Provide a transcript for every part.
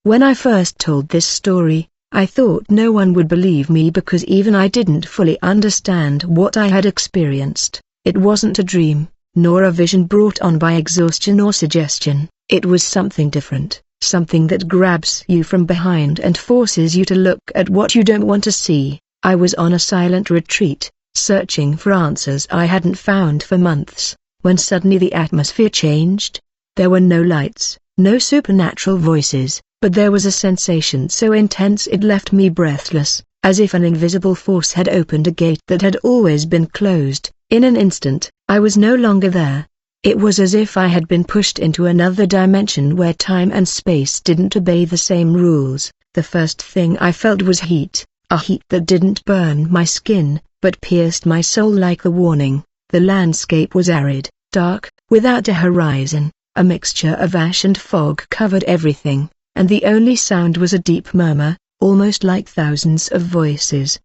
When I first told this story, I thought no one would believe me because even I didn't fully understand what I had experienced. It wasn't a dream, nor a vision brought on by exhaustion or suggestion. It was something different, something that grabs you from behind and forces you to look at what you don't want to see. I was on a silent retreat, searching for answers I hadn't found for months, when suddenly the atmosphere changed. There were no lights, no supernatural voices, but there was a sensation so intense it left me breathless, as if an invisible force had opened a gate that had always been closed. In an instant, I was no longer there. It was as if I had been pushed into another dimension where time and space didn't obey the same rules. The first thing I felt was heat, a heat that didn't burn my skin, but pierced my soul like a warning. The landscape was arid, dark, without a horizon. A mixture of ash and fog covered everything, and the only sound was a deep murmur, almost like thousands of voices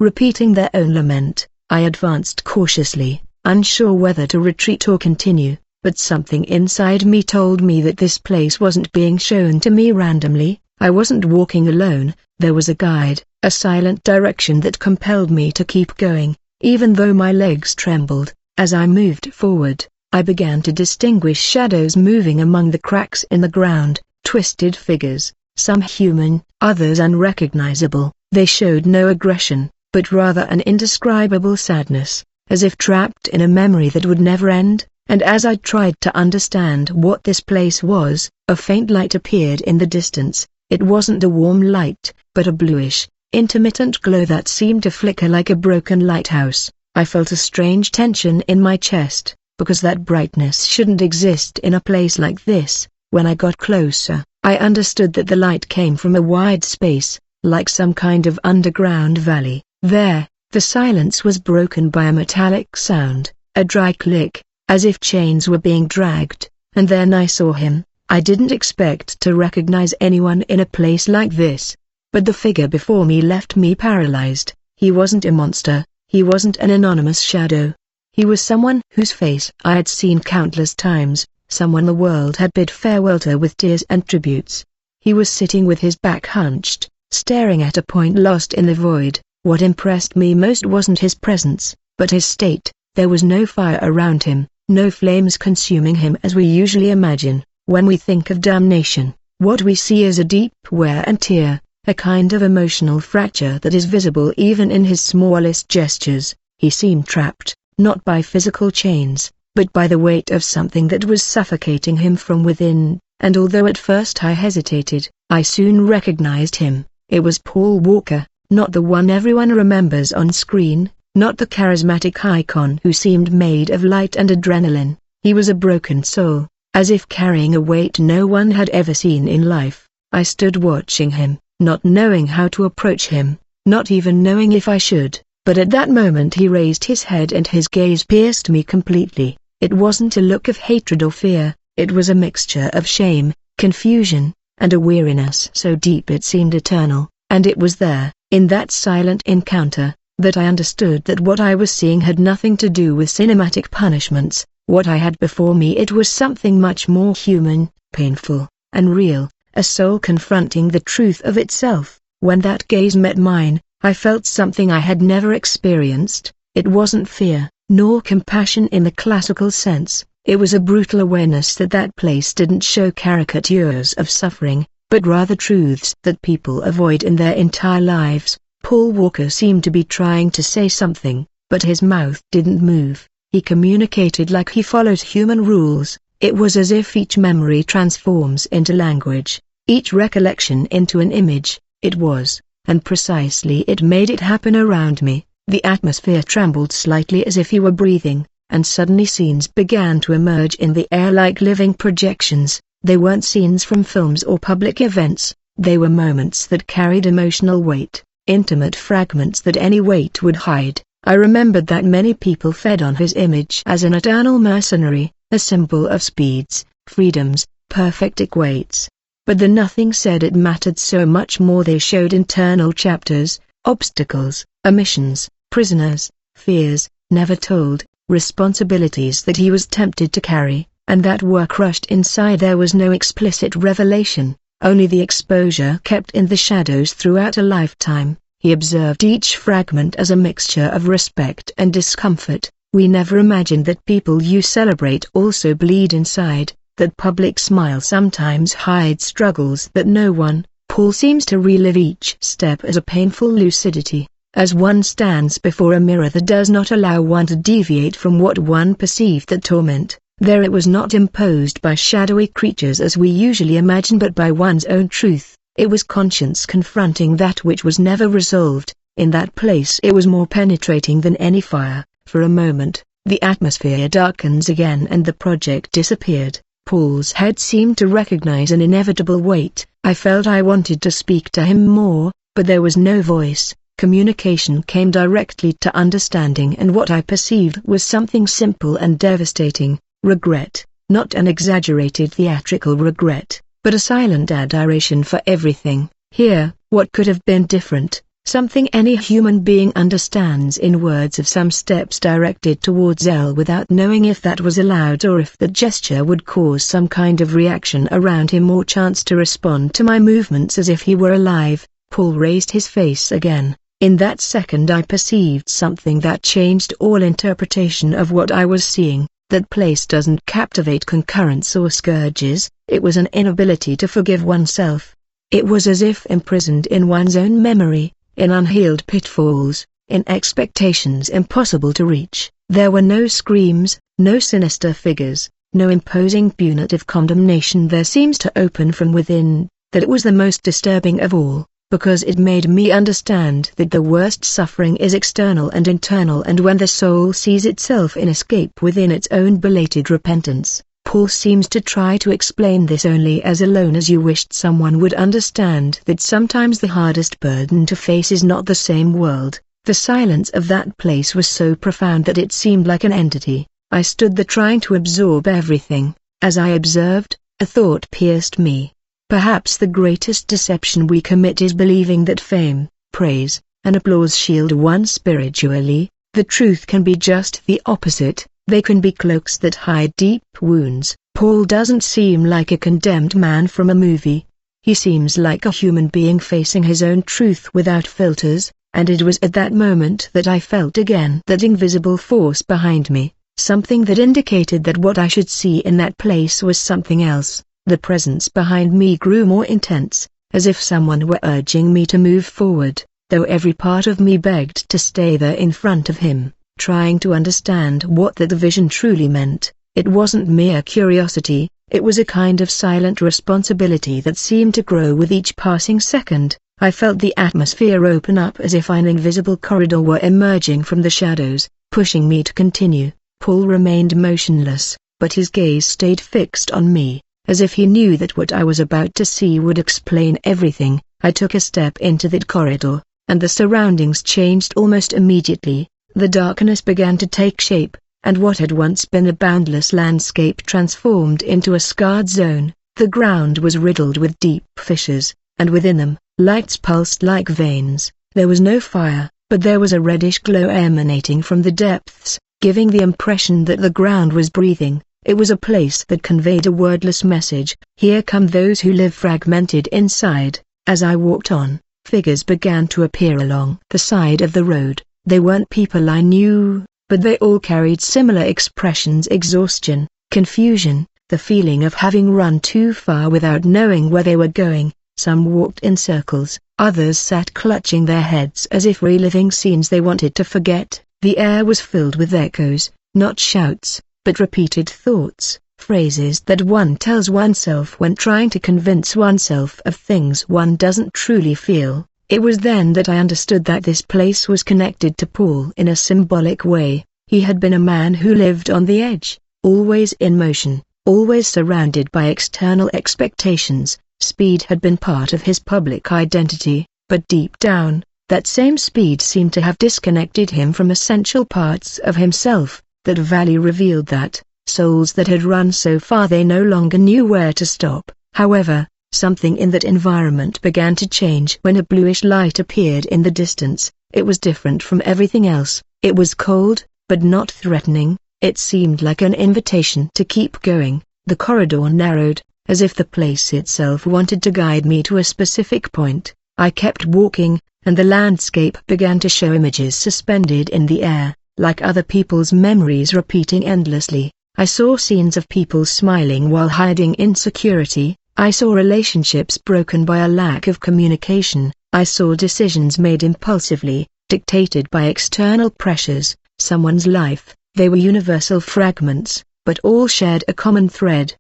repeating their own lament. I advanced cautiously, unsure whether to retreat or continue, but something inside me told me that this place wasn't being shown to me randomly. I wasn't walking alone. There was a guide, a silent direction that compelled me to keep going, even though my legs trembled. As I moved forward, I began to distinguish shadows moving among the cracks in the ground, twisted figures, some human, others unrecognizable. They showed no aggression, but rather an indescribable sadness, as if trapped in a memory that would never end. And as I tried to understand what this place was, a faint light appeared in the distance. It wasn't a warm light, but a bluish, intermittent glow that seemed to flicker like a broken lighthouse. I felt a strange tension in my chest, because that brightness shouldn't exist in a place like this. When I got closer, I understood that the light came from a wide space, like some kind of underground valley. There, the silence was broken by a metallic sound, a dry click, as if chains were being dragged, and then I saw him. I didn't expect to recognize anyone in a place like this, but the figure before me left me paralyzed. He wasn't a monster, he wasn't an anonymous shadow. He was someone whose face I had seen countless times, someone the world had bid farewell to with tears and tributes. He was sitting with his back hunched, staring at a point lost in the void. What impressed me most wasn't his presence, but his state. There was no fire around him, no flames consuming him as we usually imagine. When we think of damnation, what we see is a deep wear and tear, a kind of emotional fracture that is visible even in his smallest gestures. He seemed trapped, not by physical chains, but by the weight of something that was suffocating him from within, and although at first I hesitated, I soon recognized him. It was Paul Walker, not the one everyone remembers on screen, not the charismatic icon who seemed made of light and adrenaline. He was a broken soul, as if carrying a weight no one had ever seen in life. I stood watching him, not knowing how to approach him, not even knowing if I should, but at that moment he raised his head and his gaze pierced me completely. It wasn't a look of hatred or fear, it was a mixture of shame, confusion, and a weariness so deep it seemed eternal. And it was there, in that silent encounter, that I understood that what I was seeing had nothing to do with cinematic punishments. What I had before me, it was something much more human, painful, and real, a soul confronting the truth of itself. When that gaze met mine, I felt something I had never experienced. It wasn't fear, nor compassion in the classical sense. It was a brutal awareness that that place didn't show caricatures of suffering, but rather truths that people avoid in their entire lives. Paul Walker seemed to be trying to say something, but his mouth didn't move. He communicated like he followed human rules. It was as if each memory transforms into language, each recollection into an image. It was, and precisely it made it happen around me. The atmosphere trembled slightly as if he were breathing, and suddenly scenes began to emerge in the air like living projections. They weren't scenes from films or public events, they were moments that carried emotional weight, intimate fragments that any weight would hide. I remembered that many people fed on his image as an eternal mercenary, a symbol of speeds, freedoms, perfect equates. But the nothing said it mattered so much more. They showed internal chapters, obstacles, omissions, prisoners, fears, never told, responsibilities that he was tempted to carry, and that were crushed inside. There was no explicit revelation, only the exposure kept in the shadows throughout a lifetime. He observed each fragment as a mixture of respect and discomfort. We never imagined that people you celebrate also bleed inside, that public smile sometimes hides struggles that no one. Paul seems to relive each step as a painful lucidity, as one stands before a mirror that does not allow one to deviate from what one perceived that torment. There it was not imposed by shadowy creatures as we usually imagine but by one's own truth. It was conscience confronting that which was never resolved. In that place it was more penetrating than any fire. For a moment, the atmosphere darkens again and the project disappeared. Paul's head seemed to recognize an inevitable weight. I felt I wanted to speak to him more, but there was no voice. Communication came directly to understanding, and what I perceived was something simple and devastating: regret, not an exaggerated theatrical regret, but a silent adoration for everything. Here, what could have been different? Something any human being understands in words of some steps directed towards L without knowing if that was allowed or if the gesture would cause some kind of reaction around him or chance to respond to my movements as if he were alive. Paul raised his face again. In that second I perceived something that changed all interpretation of what I was seeing. That place doesn't captivate concurrence or scourges. It was an inability to forgive oneself. It was as if imprisoned in one's own memory, in unhealed pitfalls, in expectations impossible to reach. There were no screams, no sinister figures, no imposing punitive condemnation. There seems to open from within. That it was the most disturbing of all, because it made me understand that the worst suffering is external and internal, and when the soul sees itself in escape within its own belated repentance. Paul seems to try to explain this only as alone as you wished someone would understand that sometimes the hardest burden to face is not the same world. The silence of that place was so profound that it seemed like an entity. I stood there trying to absorb everything. As I observed, a thought pierced me. Perhaps the greatest deception we commit is believing that fame, praise, and applause shield one spiritually. The truth can be just the opposite. They can be cloaks that hide deep wounds. Paul doesn't seem like a condemned man from a movie. He seems like a human being facing his own truth without filters, and it was at that moment that I felt again that invisible force behind me, something that indicated that what I should see in that place was something else. The presence behind me grew more intense, as if someone were urging me to move forward, though every part of me begged to stay there in front of him, trying to understand what that vision truly meant. It wasn't mere curiosity, it was a kind of silent responsibility that seemed to grow with each passing second. I felt the atmosphere open up as if an invisible corridor were emerging from the shadows, pushing me to continue. Paul remained motionless, but his gaze stayed fixed on me, as if he knew that what I was about to see would explain everything. I took a step into that corridor, and the surroundings changed almost immediately. The darkness began to take shape, and what had once been a boundless landscape transformed into a scarred zone. The ground was riddled with deep fissures, and within them, lights pulsed like veins. There was no fire, but there was a reddish glow emanating from the depths, giving the impression that the ground was breathing. It was a place that conveyed a wordless message: here come those who live fragmented inside. As I walked on, figures began to appear along the side of the road. They weren't people I knew, but they all carried similar expressions: exhaustion, confusion, the feeling of having run too far without knowing where they were going. Some walked in circles, others sat clutching their heads as if reliving scenes they wanted to forget. The air was filled with echoes, not shouts, but repeated thoughts, phrases that one tells oneself when trying to convince oneself of things one doesn't truly feel. It was then that I understood that this place was connected to Paul in a symbolic way. He had been a man who lived on the edge, always in motion, always surrounded by external expectations. Speed had been part of his public identity, but deep down, that same speed seemed to have disconnected him from essential parts of himself. That valley revealed that, souls that had run so far they no longer knew where to stop. However, something in that environment began to change when a bluish light appeared in the distance. It was different from everything else. It was cold, but not threatening. It seemed like an invitation to keep going. The corridor narrowed, as if the place itself wanted to guide me to a specific point. I kept walking, and the landscape began to show images suspended in the air, like other people's memories repeating endlessly. I saw scenes of people smiling while hiding insecurity. I saw relationships broken by a lack of communication. I saw decisions made impulsively, dictated by external pressures. Someone's life. They were universal fragments, but all shared a common thread.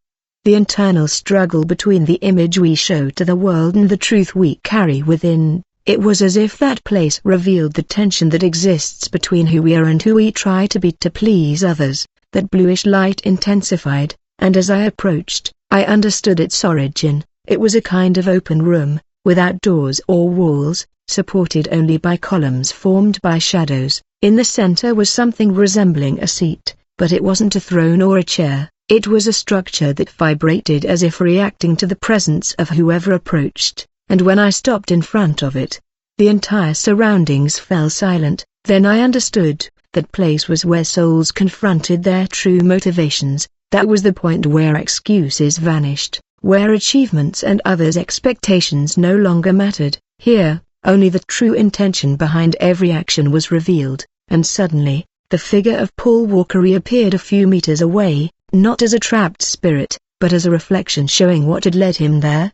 The internal struggle between the image we show to the world and the truth we carry within. It was as if that place revealed the tension that exists between who we are and who we try to be to please others. That bluish light intensified, and as I approached, I understood its origin. It was a kind of open room, without doors or walls, supported only by columns formed by shadows. In the center was something resembling a seat, but it wasn't a throne or a chair. It was a structure that vibrated as if reacting to the presence of whoever approached, and when I stopped in front of it, the entire surroundings fell silent. Then I understood. That place was where souls confronted their true motivations. That was the point where excuses vanished, where achievements and others' expectations no longer mattered. Here, only the true intention behind every action was revealed, and suddenly, the figure of Paul Walker reappeared a few meters away, not as a trapped spirit, but as a reflection showing what had led him there.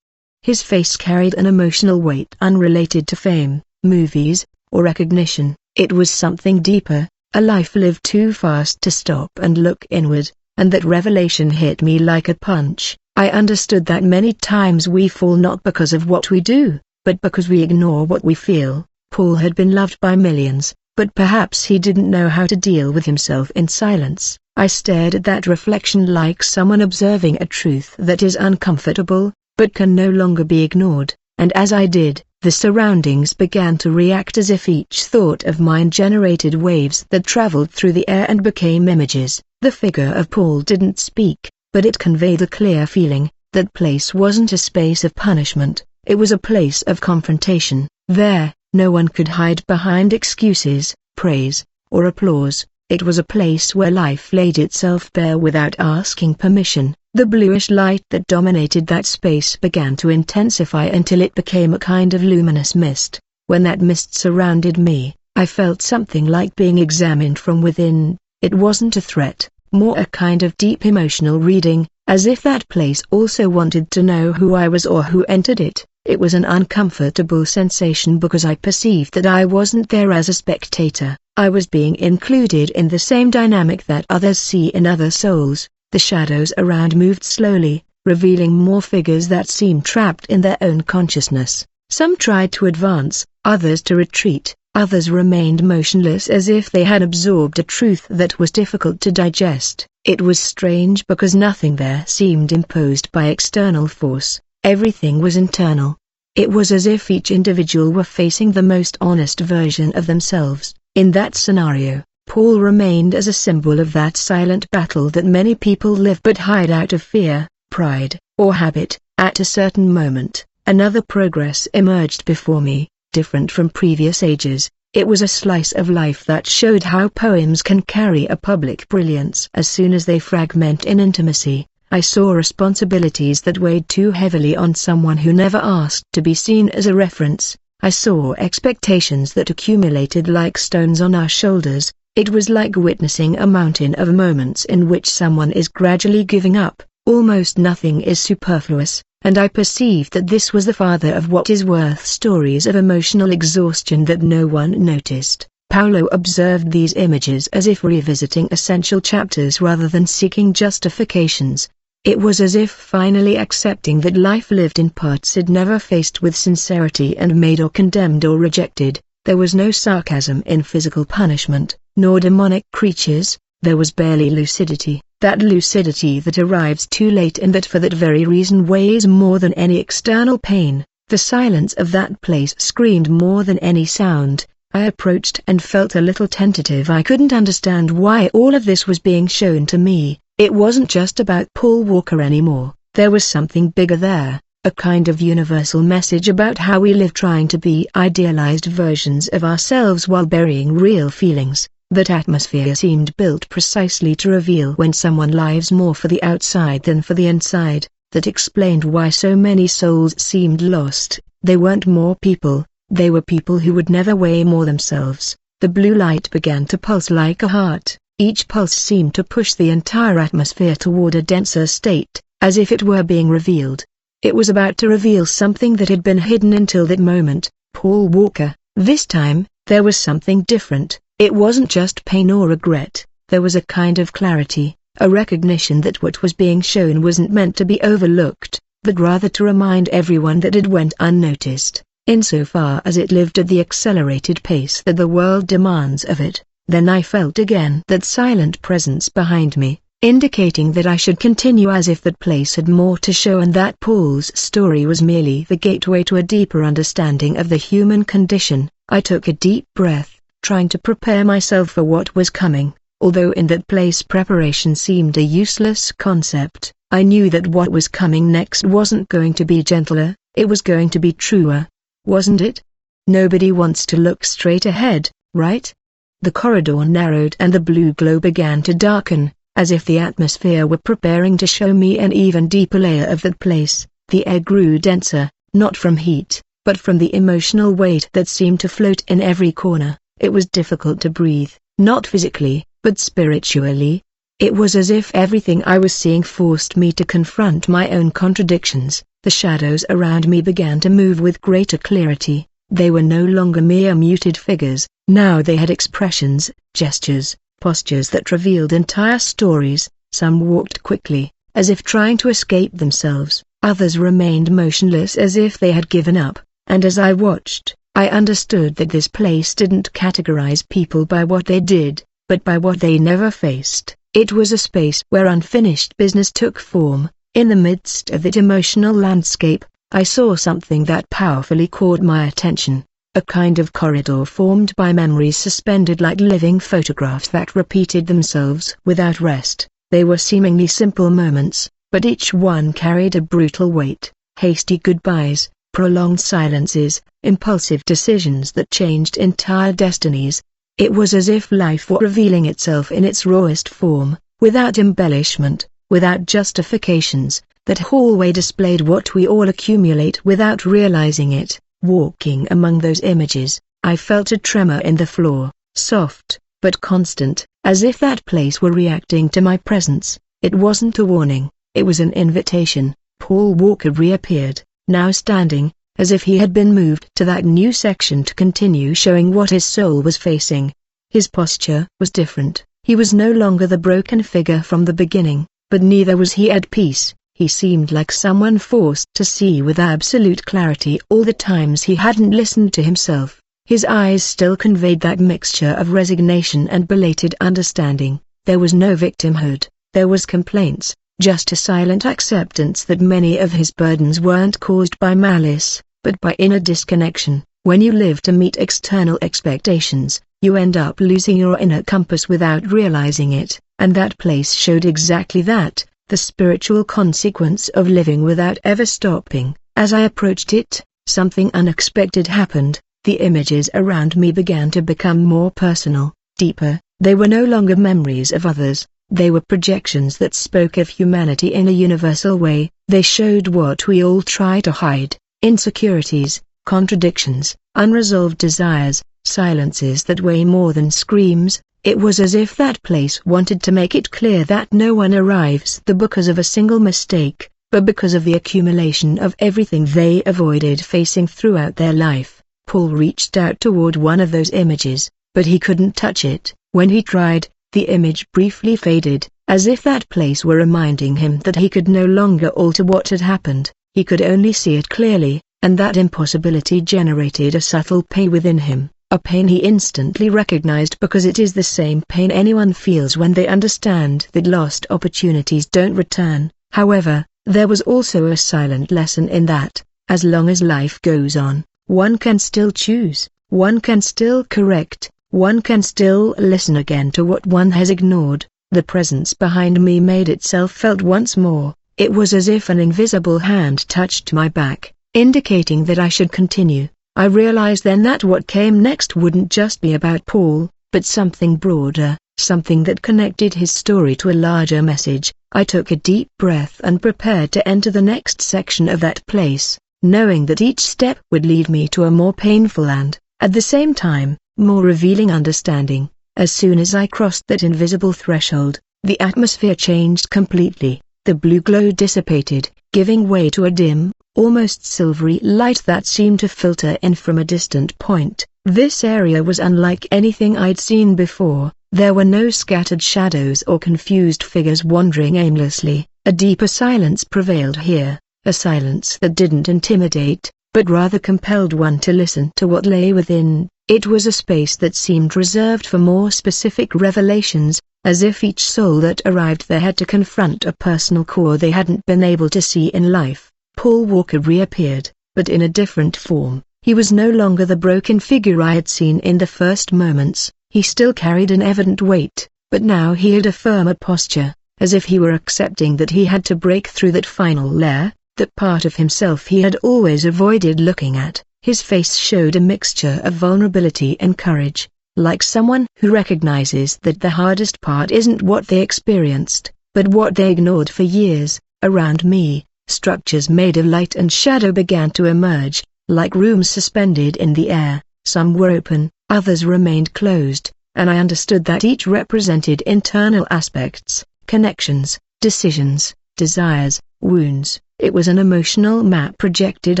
His face carried an emotional weight unrelated to fame, movies, or recognition. It was something deeper, a life lived too fast to stop and look inward, and that revelation hit me like a punch. I understood that many times we fall not because of what we do, but because we ignore what we feel. Paul had been loved by millions, but perhaps he didn't know how to deal with himself in silence. I stared at that reflection like someone observing a truth that is uncomfortable, but can no longer be ignored, and as I did, the surroundings began to react as if each thought of mine generated waves that traveled through the air and became images. The figure of Paul didn't speak, but it conveyed a clear feeling. That place wasn't a space of punishment, it was a place of confrontation. There, no one could hide behind excuses, praise, or applause. It was a place where life laid itself bare without asking permission. The bluish light that dominated that space began to intensify until it became a kind of luminous mist. When that mist surrounded me, I felt something like being examined from within. It wasn't a threat, more a kind of deep emotional reading, as if that place also wanted to know who I was or who entered it. It was an uncomfortable sensation because I perceived that I wasn't there as a spectator. I was being included in the same dynamic that others see in other souls. The shadows around moved slowly, revealing more figures that seemed trapped in their own consciousness. Some tried to advance, others to retreat, others remained motionless as if they had absorbed a truth that was difficult to digest. It was strange because nothing there seemed imposed by external force. Everything was internal. It was as if each individual were facing the most honest version of themselves. In that scenario, Paul remained as a symbol of that silent battle that many people live but hide out of fear, pride, or habit. At a certain moment, another progress emerged before me, different from previous ages. It was a slice of life that showed how poems can carry a public brilliance as soon as they fragment in intimacy. I saw responsibilities that weighed too heavily on someone who never asked to be seen as a reference. I saw expectations that accumulated like stones on our shoulders. It was like witnessing a mountain of moments in which someone is gradually giving up. Almost nothing is superfluous, and I perceived that this was the father of what is worth stories of emotional exhaustion that no one noticed. Paulo observed these images as if revisiting essential chapters rather than seeking justifications. It was as if finally accepting that life lived in parts it never faced with sincerity and made or condemned or rejected. There was no sarcasm in physical punishment, nor demonic creatures. There was barely lucidity, that lucidity that arrives too late and that for that very reason weighs more than any external pain. The silence of that place screamed more than any sound. I approached and felt a little tentative. I couldn't understand why all of this was being shown to me. It wasn't just about Paul Walker anymore. There was something bigger there, a kind of universal message about how we live trying to be idealized versions of ourselves while burying real feelings. That atmosphere seemed built precisely to reveal when someone lives more for the outside than for the inside. That explained why so many souls seemed lost. They weren't more people, they were people who would never weigh more themselves. The blue light began to pulse like a heart. Each pulse seemed to push the entire atmosphere toward a denser state, as if it were being revealed. It was about to reveal something that had been hidden until that moment. Paul Walker. This time, there was something different. It wasn't just pain or regret. There was a kind of clarity, a recognition that what was being shown wasn't meant to be overlooked, but rather to remind everyone that it went unnoticed, insofar as it lived at the accelerated pace that the world demands of it. Then I felt again that silent presence behind me, indicating that I should continue, as if that place had more to show and that Paul's story was merely the gateway to a deeper understanding of the human condition. I took a deep breath, trying to prepare myself for what was coming. Although in that place preparation seemed a useless concept, I knew that what was coming next wasn't going to be gentler, it was going to be truer. Wasn't it? Nobody wants to look straight ahead, right? The corridor narrowed and the blue glow began to darken, as if the atmosphere were preparing to show me an even deeper layer of that place. The air grew denser, not from heat, but from the emotional weight that seemed to float in every corner. It was difficult to breathe, not physically, but spiritually. It was as if everything I was seeing forced me to confront my own contradictions. The shadows around me began to move with greater clarity. They were no longer mere muted figures, now they had expressions, gestures, postures that revealed entire stories. Some walked quickly, as if trying to escape themselves, others remained motionless as if they had given up, and as I watched, I understood that this place didn't categorize people by what they did, but by what they never faced. It was a space where unfinished business took form. In the midst of that emotional landscape, I saw something that powerfully caught my attention. A kind of corridor formed by memories suspended like living photographs that repeated themselves without rest. They were seemingly simple moments, but each one carried a brutal weight. Hasty goodbyes, prolonged silences, impulsive decisions that changed entire destinies. It was as if life were revealing itself in its rawest form, without embellishment, without justifications. That hallway displayed what we all accumulate without realizing it. Walking among those images, I felt a tremor in the floor, soft, but constant, as if that place were reacting to my presence. It wasn't a warning, it was an invitation. Paul Walker reappeared, now standing, as if he had been moved to that new section to continue showing what his soul was facing. His posture was different. He was no longer the broken figure from the beginning, but neither was he at peace. He seemed like someone forced to see with absolute clarity all the times he hadn't listened to himself. His eyes still conveyed that mixture of resignation and belated understanding. There was no victimhood, there was complaints, just a silent acceptance that many of his burdens weren't caused by malice, but by inner disconnection. When you live to meet external expectations, you end up losing your inner compass without realizing it, and that place showed exactly that. The spiritual consequence of living without ever stopping. As I approached it, something unexpected happened. The images around me began to become more personal, deeper. They were no longer memories of others, they were projections that spoke of humanity in a universal way. They showed what we all try to hide: insecurities, contradictions, unresolved desires, silences that weigh more than screams. It was as if that place wanted to make it clear that no one arrives there because of a single mistake, but because of the accumulation of everything they avoided facing throughout their life. Paul reached out toward one of those images, but he couldn't touch it. When he tried, the image briefly faded, as if that place were reminding him that he could no longer alter what had happened. He could only see it clearly, and that impossibility generated a subtle pain within him. A pain he instantly recognized because it is the same pain anyone feels when they understand that lost opportunities don't return. However, there was also a silent lesson in that. As long as life goes on, one can still choose, one can still correct, one can still listen again to what one has ignored. The presence behind me made itself felt once more. It was as if an invisible hand touched my back, indicating that I should continue. I realized then that what came next wouldn't just be about Paul, but something broader, something that connected his story to a larger message. I took a deep breath and prepared to enter the next section of that place, knowing that each step would lead me to a more painful and, at the same time, more revealing understanding. As soon as I crossed that invisible threshold, the atmosphere changed completely. The blue glow dissipated, giving way to a dim, almost silvery light that seemed to filter in from a distant point. This area was unlike anything I'd seen before. There were no scattered shadows or confused figures wandering aimlessly. A deeper silence prevailed here, a silence that didn't intimidate, but rather compelled one to listen to what lay within. It was a space that seemed reserved for more specific revelations, as if each soul that arrived there had to confront a personal core they hadn't been able to see in life. Paul Walker reappeared, but in a different form. He was no longer the broken figure I had seen in the first moments. He still carried an evident weight, but now he had a firmer posture, as if he were accepting that he had to break through that final layer, that part of himself he had always avoided looking at. His face showed a mixture of vulnerability and courage, like someone who recognizes that the hardest part isn't what they experienced, but what they ignored for years. Around me, structures made of light and shadow began to emerge, like rooms suspended in the air. Some were open, others remained closed, and I understood that each represented internal aspects, connections, decisions, desires, wounds. It was an emotional map projected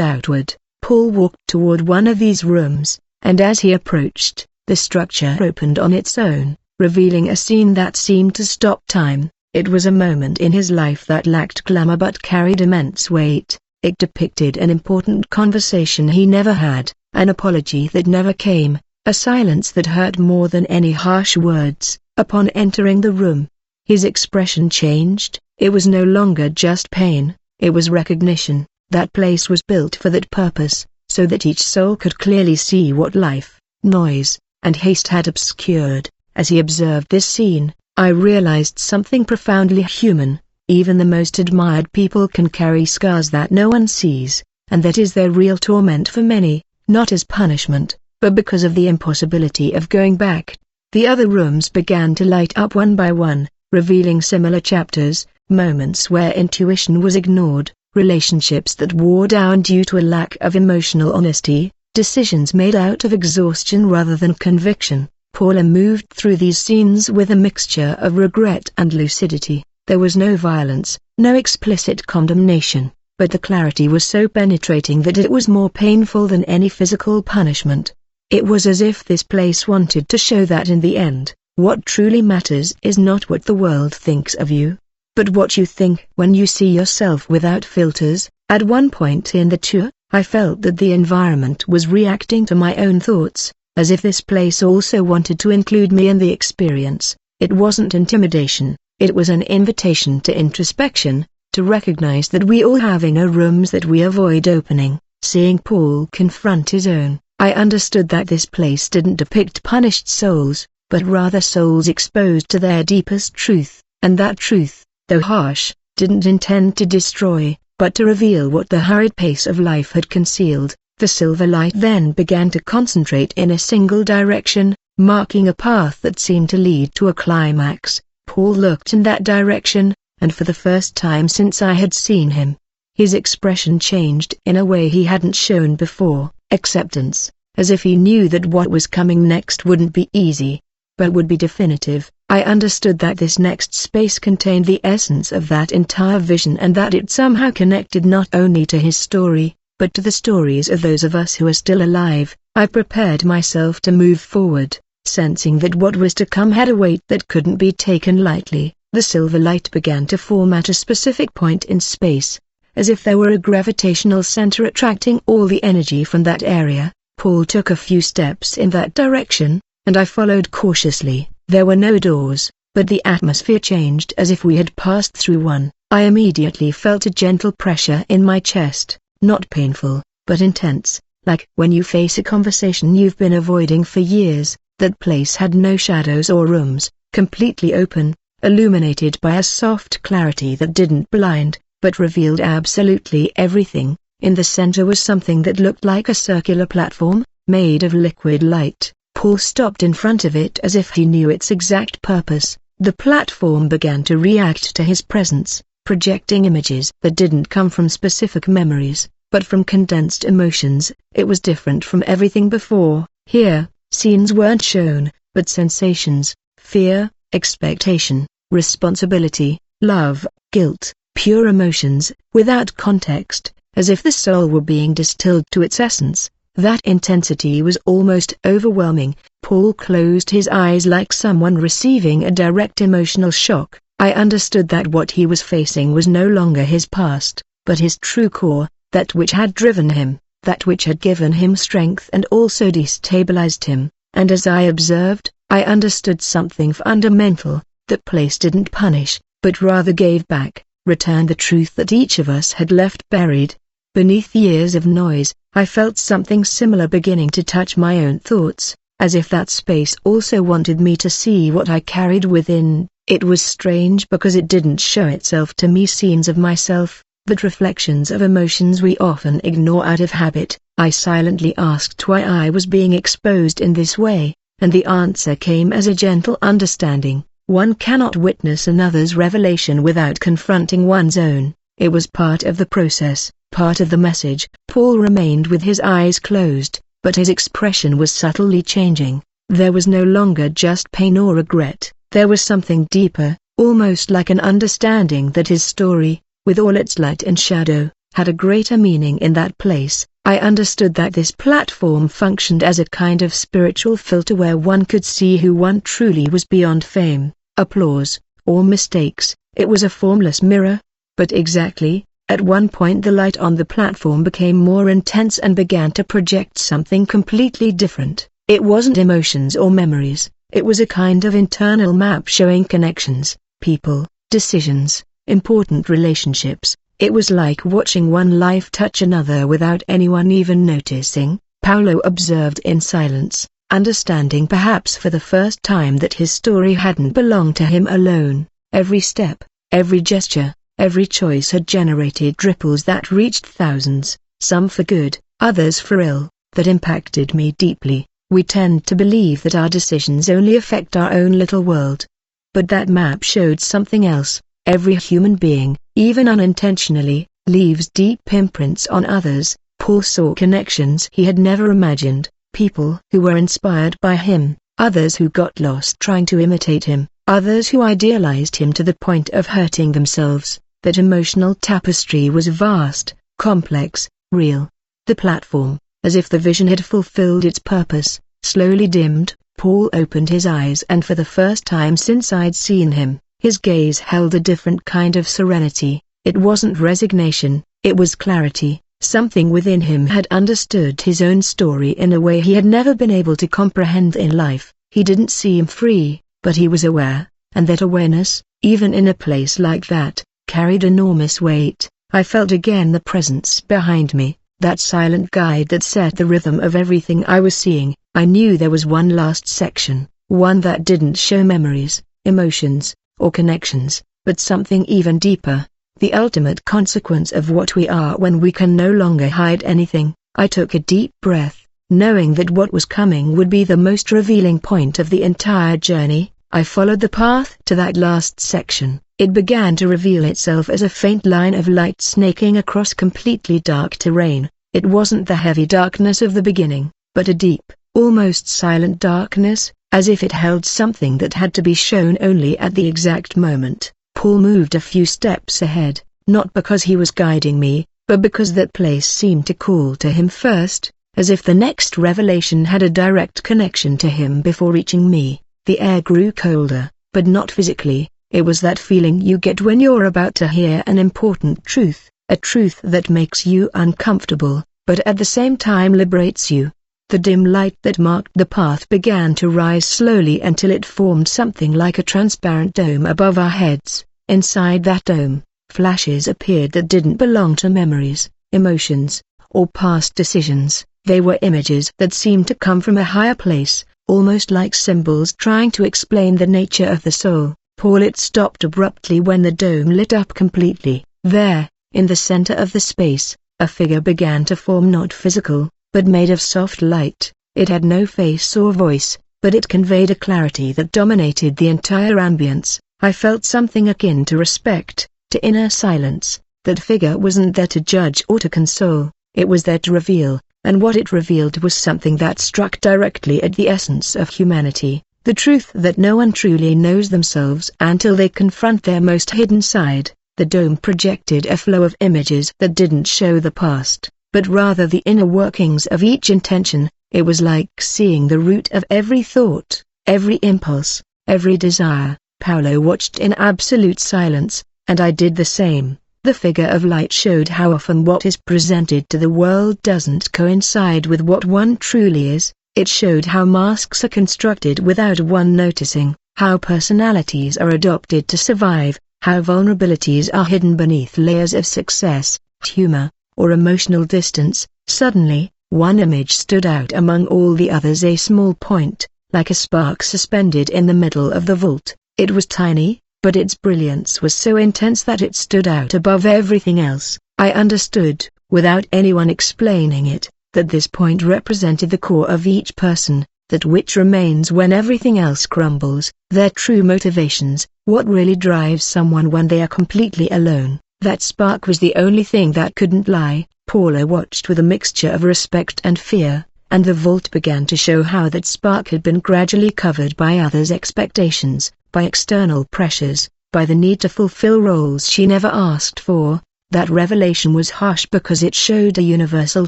outward. Paul walked toward one of these rooms, and as he approached, the structure opened on its own, revealing a scene that seemed to stop time. It was a moment in his life that lacked glamour but carried immense weight. It depicted an important conversation he never had, an apology that never came, a silence that hurt more than any harsh words. Upon entering the room, his expression changed. It was no longer just pain, it was recognition. That place was built for that purpose, so that each soul could clearly see what life, noise, and haste had obscured. As he observed this scene, I realized something profoundly human. Even the most admired people can carry scars that no one sees, and that is their real torment for many, not as punishment, but because of the impossibility of going back. The other rooms began to light up one by one, revealing similar chapters, moments where intuition was ignored, relationships that wore down due to a lack of emotional honesty, decisions made out of exhaustion rather than conviction. Paula moved through these scenes with a mixture of regret and lucidity. There was no violence, no explicit condemnation, but the clarity was so penetrating that it was more painful than any physical punishment. It was as if this place wanted to show that in the end, what truly matters is not what the world thinks of you, but what you think when you see yourself without filters. At one point in the tour, I felt that the environment was reacting to my own thoughts, as if this place also wanted to include me in the experience. It wasn't intimidation, it was an invitation to introspection, to recognize that we all have inner rooms that we avoid opening. Seeing Paul confront his own, I understood that this place didn't depict punished souls, but rather souls exposed to their deepest truth, and that truth, though harsh, didn't intend to destroy, but to reveal what the hurried pace of life had concealed. The silver light then began to concentrate in a single direction, marking a path that seemed to lead to a climax. Paul looked in that direction, and for the first time since I had seen him, his expression changed in a way he hadn't shown before. Acceptance, as if he knew that what was coming next wouldn't be easy, but would be definitive. I understood that this next space contained the essence of that entire vision and that it somehow connected not only to his story, but to the stories of those of us who are still alive. I prepared myself to move forward, sensing that what was to come had a weight that couldn't be taken lightly. The silver light began to form at a specific point in space, as if there were a gravitational center attracting all the energy from that area. Paul took a few steps in that direction, and I followed cautiously. There were no doors, but the atmosphere changed as if we had passed through one. I immediately felt a gentle pressure in my chest, not painful, but intense, like when you face a conversation you've been avoiding for years. That place had no shadows or rooms, completely open, illuminated by a soft clarity that didn't blind, but revealed absolutely everything. In the center was something that looked like a circular platform, made of liquid light. Paul stopped in front of it as if he knew its exact purpose. The platform began to react to his presence, projecting images that didn't come from specific memories, but from condensed emotions. It was different from everything before. Here, scenes weren't shown, but sensations: fear, expectation, responsibility, love, guilt, pure emotions, without context, as if the soul were being distilled to its essence. That intensity was almost overwhelming. Paul closed his eyes like someone receiving a direct emotional shock. I understood that what he was facing was no longer his past, but his true core, that which had driven him, that which had given him strength and also destabilized him. And as I observed, I understood something fundamental: that place didn't punish, but rather gave back, returned the truth that each of us had left buried. Beneath years of noise, I felt something similar beginning to touch my own thoughts, as if that space also wanted me to see what I carried within. It was strange because it didn't show itself to me scenes of myself, but reflections of emotions we often ignore out of habit. I silently asked why I was being exposed in this way, and the answer came as a gentle understanding. One cannot witness another's revelation without confronting one's own. It was part of the process, part of the message. Paul remained with his eyes closed, but his expression was subtly changing. There was no longer just pain or regret. There was something deeper, almost like an understanding that his story, with all its light and shadow, had a greater meaning in that place. I understood that this platform functioned as a kind of spiritual filter where one could see who one truly was beyond fame, applause, or mistakes. It was a formless mirror. But exactly, at one point the light on the platform became more intense and began to project something completely different. It wasn't emotions or memories, it was a kind of internal map showing connections, people, decisions, important relationships. It was like watching one life touch another without anyone even noticing. Paulo observed in silence, understanding perhaps for the first time that his story hadn't belonged to him alone. Every step, every gesture, every choice had generated ripples that reached thousands, some for good, others for ill, that impacted me deeply. We tend to believe that our decisions only affect our own little world. But that map showed something else. Every human being, even unintentionally, leaves deep imprints on others. Paul saw connections he had never imagined, people who were inspired by him, others who got lost trying to imitate him, others who idealized him to the point of hurting themselves. That emotional tapestry was vast, complex, real. The platform, as if the vision had fulfilled its purpose, slowly dimmed. Paul opened his eyes, and for the first time since I'd seen him, his gaze held a different kind of serenity. It wasn't resignation, it was clarity. Something within him had understood his own story in a way he had never been able to comprehend in life. He didn't seem free, but he was aware, and that awareness, even in a place like that, carried enormous weight. I felt again the presence behind me, that silent guide that set the rhythm of everything I was seeing. I knew there was one last section, one that didn't show memories, emotions, or connections, but something even deeper, the ultimate consequence of what we are when we can no longer hide anything. I took a deep breath, knowing that what was coming would be the most revealing point of the entire journey. I followed the path to that last section. It began to reveal itself as a faint line of light snaking across completely dark terrain. It wasn't the heavy darkness of the beginning, but a deep, almost silent darkness, as if it held something that had to be shown only at the exact moment. Paul moved a few steps ahead, not because he was guiding me, but because that place seemed to call to him first, as if the next revelation had a direct connection to him before reaching me. The air grew colder, but not physically. It was that feeling you get when you're about to hear an important truth, a truth that makes you uncomfortable, but at the same time liberates you. The dim light that marked the path began to rise slowly until it formed something like a transparent dome above our heads. Inside that dome, flashes appeared that didn't belong to memories, emotions, or past decisions. They were images that seemed to come from a higher place, almost like symbols trying to explain the nature of the soul. Paul, it stopped abruptly when the dome lit up completely. There, in the center of the space, a figure began to form, not physical, but made of soft light. It had no face or voice, but it conveyed a clarity that dominated the entire ambience. I felt something akin to respect, to inner silence. That figure wasn't there to judge or to console, it was there to reveal, and what it revealed was something that struck directly at the essence of humanity, the truth that no one truly knows themselves until they confront their most hidden side. The dome projected a flow of images that didn't show the past, but rather the inner workings of each intention. It was like seeing the root of every thought, every impulse, every desire. Paolo watched in absolute silence, and I did the same. The figure of light showed how often what is presented to the world doesn't coincide with what one truly is. It showed how masks are constructed without one noticing, how personalities are adopted to survive, how vulnerabilities are hidden beneath layers of success, humor, or emotional distance. Suddenly, one image stood out among all the others, a small point, like a spark suspended in the middle of the vault. It was tiny, but its brilliance was so intense that it stood out above everything else. I understood, without anyone explaining it, that this point represented the core of each person, that which remains when everything else crumbles, their true motivations, what really drives someone when they are completely alone. That spark was the only thing that couldn't lie. Paolo watched with a mixture of respect and fear, and the vault began to show how that spark had been gradually covered by others' expectations, by external pressures, by the need to fulfill roles she never asked for. That revelation was harsh because it showed a universal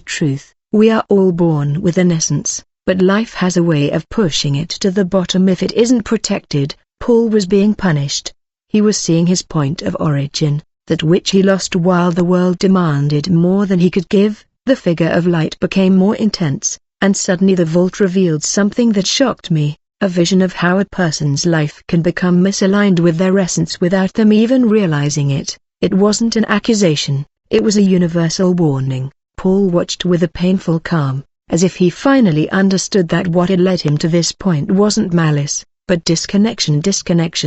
truth. We are all born with an essence, but life has a way of pushing it to the bottom if it isn't protected. Paul was being punished. He was seeing his point of origin, that which he lost while the world demanded more than he could give. The figure of light became more intense, and suddenly the vault revealed something that shocked me, a vision of how a person's life can become misaligned with their essence without them even realizing it. It wasn't an accusation, it was a universal warning. Paul watched with a painful calm, as if he finally understood that what had led him to this point wasn't malice, but disconnection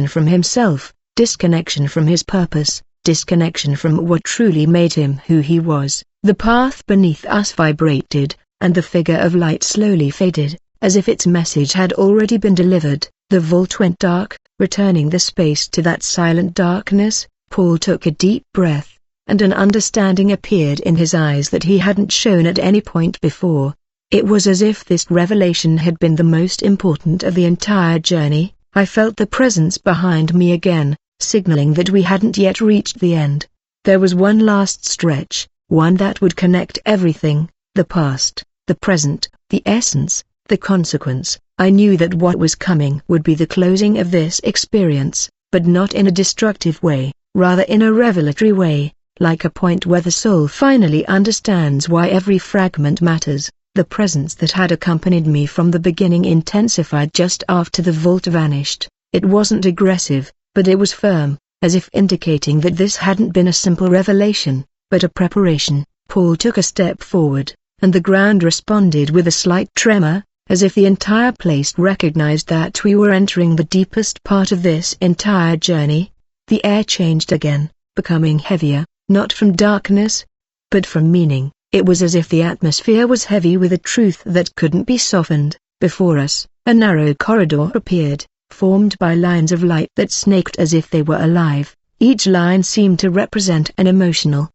from himself, disconnection from his purpose, disconnection from what truly made him who he was. The path beneath us vibrated, and the figure of light slowly faded, as if its message had already been delivered. The vault went dark, returning the space to that silent darkness. Paul took a deep breath, and an understanding appeared in his eyes that he hadn't shown at any point before. It was as if this revelation had been the most important of the entire journey. I felt the presence behind me again, signaling that we hadn't yet reached the end. There was one last stretch, one that would connect everything, the past, the present, the essence, the consequence. I knew that what was coming would be the closing of this experience, but not in a destructive way, rather in a revelatory way, like a point where the soul finally understands why every fragment matters. The presence that had accompanied me from the beginning intensified just after the vault vanished. It wasn't aggressive, but it was firm, as if indicating that this hadn't been a simple revelation, but a preparation. Paul took a step forward, and the ground responded with a slight tremor, as if the entire place recognized that we were entering the deepest part of this entire journey. The air changed again, becoming heavier, not from darkness, but from meaning. It was as if the atmosphere was heavy with a truth that couldn't be softened. Before us, a narrow corridor appeared, formed by lines of light that snaked as if they were alive. Each line seemed to represent an emotional,